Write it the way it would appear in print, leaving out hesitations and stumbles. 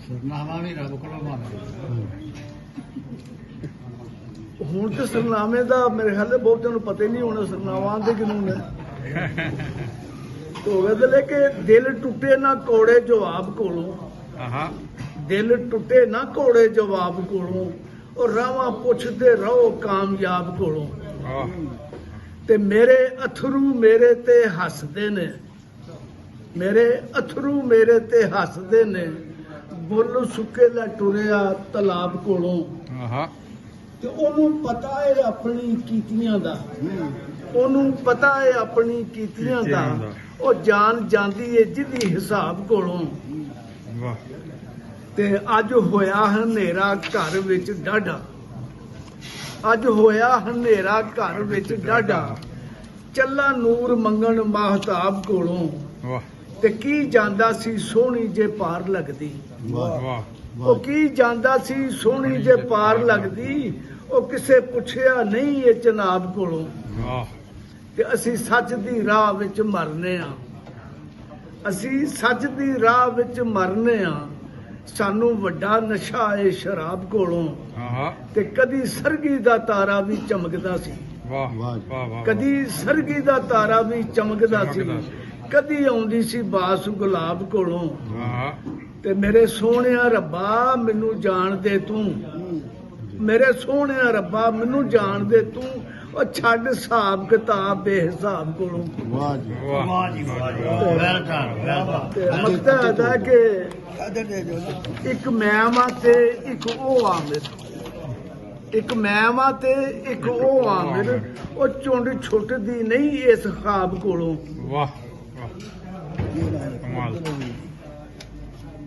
ਸਰਨਾਮਾ ਵੀ ਰੱਬ ਕੋਲੋਂ ਮੰਗਦੇ। ਹੁਣ ਤੇ ਸਰਨਾਮੇ ਦਾ ਮੇਰੇ ਖਿਆਲ ਬਹੁਤਿਆਂ ਨੂੰ ਪਤਾ ਹੀ ਨਹੀਂ ਹੋਣਾ ਸਰਨਾਮਾ ਦੇ ਕਿਨੂੰ ਨੇ ਹੋਵੇ ਤੇ ਕਿ ਦਿਲ ਟੁੱਟੇ ਨਾ ਕੋੜੇ ਜਵਾਬ ਕੋਲੋਂ ਦਿਲ ਟੁੱਟੇ ਨਾ ਕੋੜੇ ਜਵਾਬ ਕੋਲੋਂ ਉਹ ਰਾਵਾਂ ਪੁੱਛਦੇ ਰਹੋ ਕਾਮਯਾਬ ਕੋਲੋਂ ਤੇ ਮੇਰੇ ਅਥਰੂ ਮੇਰੇ ਤੇ ਹੱਸਦੇ ਨੇ ਮੇਰੇ ਅਥਰੂ ਮੇਰੇ ਤੇ ਹੱਸਦੇ ਨੇ ਬੁੱਲ ਸੁੱਕੇ ਦਾ ਟੁਰਿਆ ਤਲਾਬ ਕੋਲੋਂ ਤੇ ਉਹਨੂੰ ਪਤਾ ਹੈ ਆਪਣੀ ਕੀਤੀਆਂ ਦਾ ਉਹਨੂੰ ਪਤਾ ਹੈ ਆਪਣੀ ਕੀਤੀਆਂ ਦਾ ਉਹ ਜਾਣ ਜਾਂਦੀ ਹੈ ਜਿਹਦੀ ਹਿਸਾਬ ਕੋਲੋਂ ਤੇ ਅੱਜ ਹੋਇਆ ਹਨੇਰਾ ਘਰ ਵਿੱਚ ਡਾਢਾ ਅੱਜ ਹੋਇਆ ਹਨੇਰਾ ਘਰ ਵਿੱਚ ਡਾਢਾ ਚੱਲਾ ਨੂਰ ਮੰਗਣ ਮਾਹਤਾਬ ਕੋਲੋਂ ਤੇ ਕੀ ਜਾਂਦਾ ਸੀ ਸੋਹਣੀ ਜੇ ਪਾਰ ਲੱਗਦੀ ਉਹ ਕੀ ਜਾਂਦਾ ਸੀ ਸੋਹਣੀ ਜੇ ਪਾਰ ਲੱਗਦੀ ਉਹ ਕਿਸੇ ਪੁੱਛਿਆ ਨਹੀਂ ਇਹ ਜਨਾਬ ਕੋਲੋਂ ਤੇ ਅਸੀਂ ਸੱਚ ਦੀ ਰਾਹ ਵਿੱਚ ਮਰਨੇ ਆ ਅਸੀਂ ਸੱਚ ਦੀ ਰਾਹ ਵਿੱਚ ਮਰਨੇ ਆ ਸਾਨੂੰ ਵੱਡਾ ਨਸ਼ਾ ਏ ਸ਼ਰਾਬ ਕੋਲੋਂ ਤੇ ਕਦੀ ਸਰਗੀ ਦਾ ਤਾਰਾ ਵੀ ਚਮਕਦਾ ਸੀ ਕਦੀ ਸਰਗੀ ਦਾ ਤਾਰਾ ਵੀ ਚਮਕਦਾ ਸੀ ਕਦੀ ਆਉਂਦੀ ਸੀ ਬਾਸ ਗੁਲਾਬ ਕੋਲੋਂ ਤੇ ਮੇਰੇ ਸੋਹਣਿਆ ਰੱਬਾ ਮੈਨੂੰ ਜਾਣ ਦੇ ਤੂੰ ਮੇਰੇ ਸੋਹਣਿਆ ਰੱਬਾ ਮੈਨੂੰ ਜਾਣ ਦੇ ਤੂੰ ਉਹ ਛੱਡ ਹਿਸਾਬ ਕਿਤਾਬ ਬੇਹਿਸਾਬ ਕੋਲੋਂ ਵਾਹ ਜੀ ਵਾਹ ਜੀ ਵਾਹ ਮਕਸਦ ਹੈ ਕਿ ਇੱਕ ਮੈਂ ਵਾਂ ਤੇ ਇੱਕ ਉਹ ਆਮਿਰ ਇੱਕ ਮੈਂ ਵਾਂ ਤੇ ਇੱਕ ਉਹ ਆਮਿਰ ਉਹ ਝੁੰਡ ਛੁੱਟਦੀ ਨਹੀਂ ਇਸ ਖਾਬ ਕੋਲੋਂ ਵਾਹ ਕਮਾਲ